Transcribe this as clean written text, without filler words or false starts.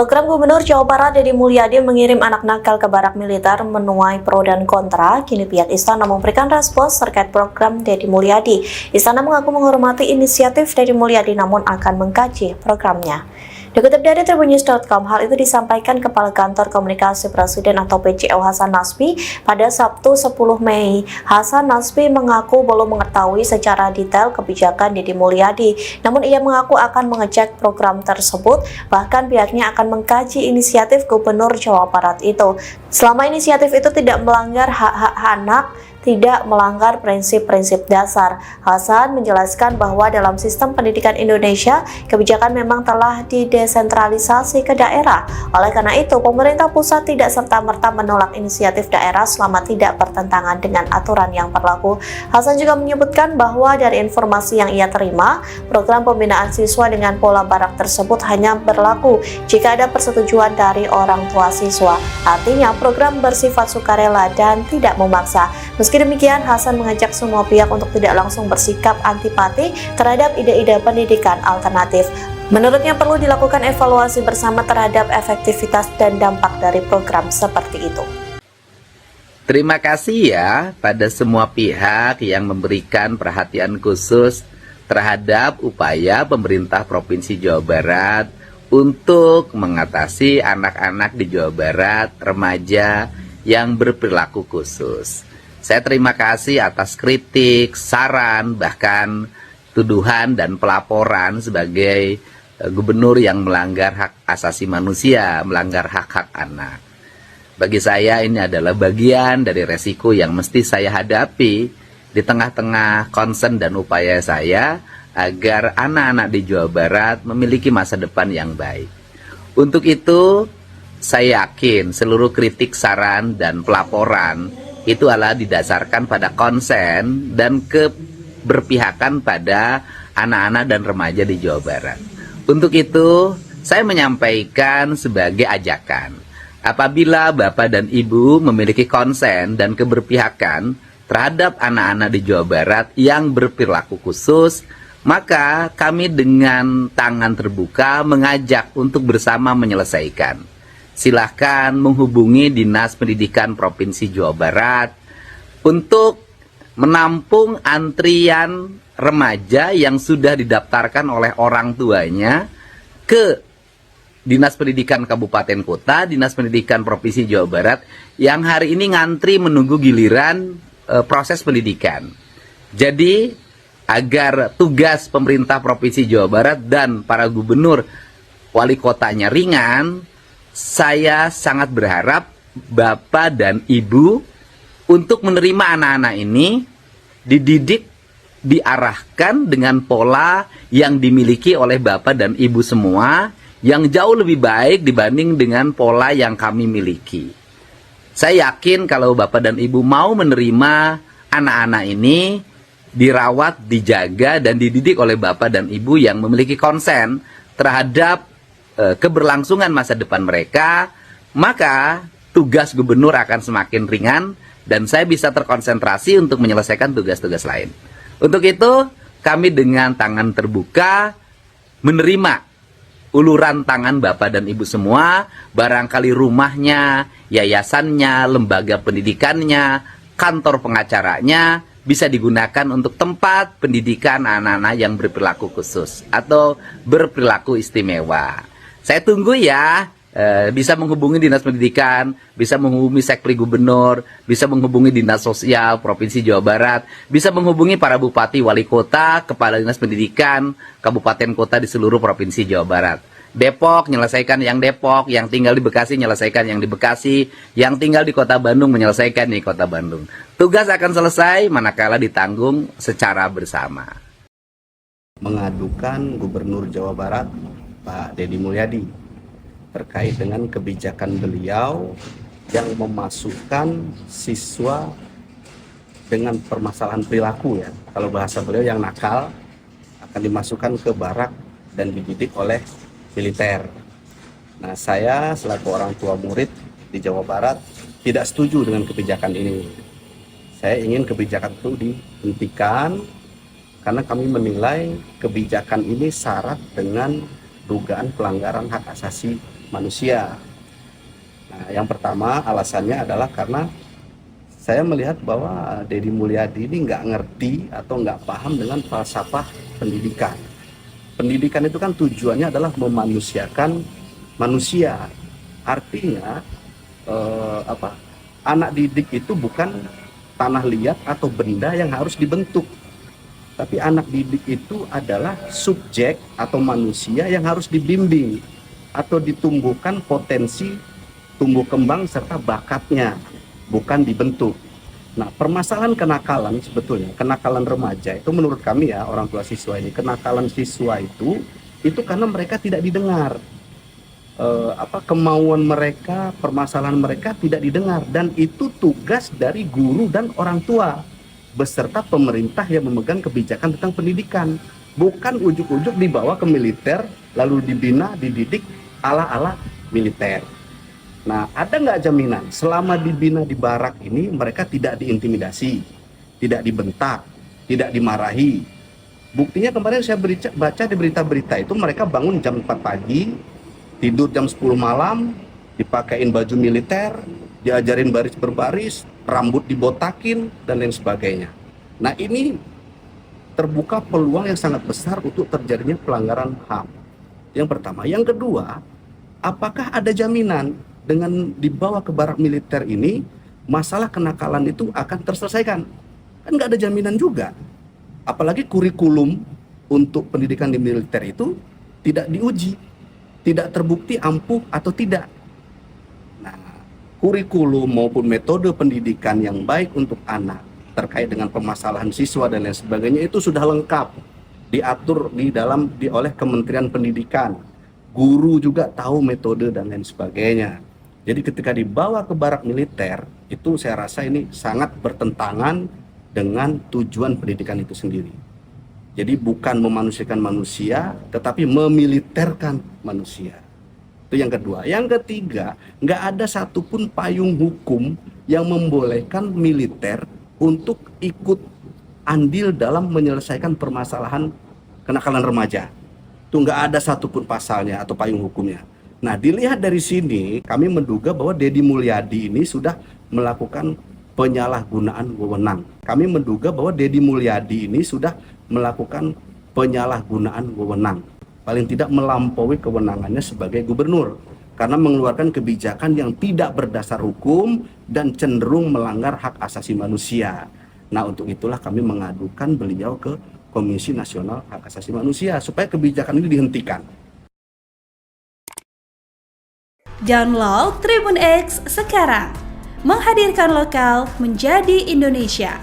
Program Gubernur Jawa Barat Deddy Mulyadi mengirim anak nakal ke barak militer menuai pro dan kontra. Kini pihak istana memberikan respons terkait program Deddy Mulyadi. Istana mengaku menghormati inisiatif Deddy Mulyadi namun akan mengkaji programnya. Dikutip dari tribunnews.com, hal itu disampaikan Kepala Kantor Komunikasi Presiden atau PCO Hasan Nasbi pada Sabtu 10 Mei. Hasan Nasbi mengaku belum mengetahui secara detail kebijakan Deddy Mulyadi, namun ia mengaku akan mengecek program tersebut, bahkan pihaknya akan mengkaji inisiatif Gubernur Jawa Barat itu. Selama inisiatif itu tidak melanggar hak-hak anak, tidak melanggar prinsip-prinsip dasar. Hasan menjelaskan bahwa dalam sistem pendidikan Indonesia, kebijakan memang telah didesentralisasi ke daerah. Oleh karena itu, pemerintah pusat tidak serta-merta menolak inisiatif daerah selama tidak bertentangan dengan aturan yang berlaku. Hasan juga menyebutkan bahwa dari informasi yang ia terima, program pembinaan siswa dengan pola barak tersebut hanya berlaku jika ada persetujuan dari orang tua siswa. Artinya, program bersifat sukarela dan tidak memaksa. Meski demikian, Hasan mengajak semua pihak untuk tidak langsung bersikap antipati terhadap ide-ide pendidikan alternatif. Menurutnya perlu dilakukan evaluasi bersama terhadap efektivitas dan dampak dari program seperti itu. Terima kasih ya pada semua pihak yang memberikan perhatian khusus terhadap upaya pemerintah Provinsi Jawa Barat untuk mengatasi anak-anak di Jawa Barat, remaja yang berperilaku khusus. Saya terima kasih atas kritik, saran, bahkan tuduhan dan pelaporan sebagai gubernur yang melanggar hak asasi manusia, melanggar hak-hak anak. Bagi saya ini adalah bagian dari resiko yang mesti saya hadapi di tengah-tengah concern dan upaya saya agar anak-anak di Jawa Barat memiliki masa depan yang baik. Untuk itu, saya yakin seluruh kritik, saran, dan pelaporan itu adalah didasarkan pada konsen dan keberpihakan pada anak-anak dan remaja di Jawa Barat. Untuk itu, saya menyampaikan sebagai ajakan, apabila Bapak dan Ibu memiliki konsen dan keberpihakan terhadap anak-anak di Jawa Barat yang berperilaku khusus, maka kami dengan tangan terbuka mengajak untuk bersama menyelesaikan. Silahkan menghubungi Dinas Pendidikan Provinsi Jawa Barat untuk menampung antrian remaja yang sudah didaftarkan oleh orang tuanya ke Dinas Pendidikan Kabupaten Kota, Dinas Pendidikan Provinsi Jawa Barat yang hari ini ngantri menunggu giliran proses pendidikan. Jadi agar tugas pemerintah Provinsi Jawa Barat dan para gubernur wali kotanya ringan, saya sangat berharap Bapak dan Ibu untuk menerima anak-anak ini dididik, diarahkan dengan pola yang dimiliki oleh Bapak dan Ibu semua yang jauh lebih baik dibanding dengan pola yang kami miliki. Saya yakin kalau Bapak dan Ibu mau menerima anak-anak ini dirawat, dijaga, dan dididik oleh Bapak dan Ibu yang memiliki konsen terhadap keberlangsungan masa depan mereka, maka tugas gubernur akan semakin ringan dan saya bisa terkonsentrasi untuk menyelesaikan tugas-tugas lain. Untuk itu, kami dengan tangan terbuka menerima uluran tangan Bapak dan Ibu semua, barangkali rumahnya, yayasannya, lembaga pendidikannya, kantor pengacaranya bisa digunakan untuk tempat pendidikan anak-anak yang berperilaku khusus atau berperilaku istimewa. Saya tunggu ya, bisa menghubungi Dinas Pendidikan, bisa menghubungi Sekpri Gubernur, bisa menghubungi Dinas Sosial Provinsi Jawa Barat, bisa menghubungi para bupati, wali kota, kepala Dinas Pendidikan, kabupaten kota di seluruh Provinsi Jawa Barat. Depok, menyelesaikan yang Depok, yang tinggal di Bekasi, menyelesaikan yang di Bekasi, yang tinggal di Kota Bandung, menyelesaikan di Kota Bandung. Tugas akan selesai manakala ditanggung secara bersama. Mengadukan Gubernur Jawa Barat, Pak Deddy Mulyadi, terkait dengan kebijakan beliau yang memasukkan siswa dengan permasalahan perilaku ya. Kalau bahasa beliau yang nakal akan dimasukkan ke barak dan dididik oleh militer. Nah, saya selaku orang tua murid di Jawa Barat tidak setuju dengan kebijakan ini. Saya ingin kebijakan itu dihentikan karena kami menilai kebijakan ini syarat dengan dugaan pelanggaran hak asasi manusia. Nah, yang pertama alasannya adalah karena saya melihat bahwa Deddy Mulyadi ini nggak ngerti atau nggak paham dengan falsafah pendidikan. Pendidikan itu kan tujuannya adalah memanusiakan manusia. Artinya anak didik itu bukan tanah liat atau benda yang harus dibentuk. Tapi anak didik itu adalah subjek atau manusia yang harus dibimbing atau ditumbuhkan potensi tumbuh kembang serta bakatnya, bukan dibentuk. Nah, permasalahan kenakalan sebetulnya, kenakalan remaja itu menurut kami ya, orang tua siswa ini, kenakalan siswa itu karena mereka tidak didengar. Kemauan mereka, permasalahan mereka tidak didengar, dan itu tugas dari guru dan orang tua beserta pemerintah yang memegang kebijakan tentang pendidikan. Bukan ujuk-ujuk dibawa ke militer lalu dibina, dididik ala-ala militer. Nah, ada nggak jaminan selama dibina di barak ini mereka tidak diintimidasi, tidak dibentak, tidak dimarahi? Buktinya kemarin saya baca di berita-berita itu mereka bangun jam 4 pagi, tidur jam 10 malam, dipakein baju militer, diajarin baris berbaris, rambut dibotakin, dan lain sebagainya. Nah, ini terbuka peluang yang sangat besar untuk terjadinya pelanggaran HAM. Yang pertama. Yang kedua, apakah ada jaminan dengan dibawa ke barak militer ini, masalah kenakalan itu akan terselesaikan? Kan nggak ada jaminan juga. Apalagi kurikulum untuk pendidikan di militer itu tidak diuji, tidak terbukti ampuh atau tidak. Nah, kurikulum maupun metode pendidikan yang baik untuk anak terkait dengan permasalahan siswa dan lain sebagainya itu sudah lengkap diatur oleh Kementerian Pendidikan. Guru juga tahu metode dan lain sebagainya. Jadi ketika dibawa ke barak militer, itu saya rasa ini sangat bertentangan dengan tujuan pendidikan itu sendiri. Jadi bukan memanusiakan manusia, tetapi memiliterkan manusia. Itu yang kedua. Yang ketiga, nggak ada satupun payung hukum yang membolehkan militer untuk ikut andil dalam menyelesaikan permasalahan kenakalan remaja. Itu nggak ada satupun pasalnya atau payung hukumnya. Nah, dilihat dari sini, kami menduga bahwa Deddy Mulyadi ini sudah melakukan penyalahgunaan wewenang. Kami menduga bahwa Deddy Mulyadi ini sudah melakukan penyalahgunaan wewenang. Paling tidak melampaui kewenangannya sebagai gubernur. Karena mengeluarkan kebijakan yang tidak berdasar hukum dan cenderung melanggar hak asasi manusia. Nah, untuk itulah kami mengadukan beliau ke Komisi Nasional Hak Asasi Manusia supaya kebijakan ini dihentikan. Download Tribun X sekarang, menghadirkan lokal menjadi Indonesia.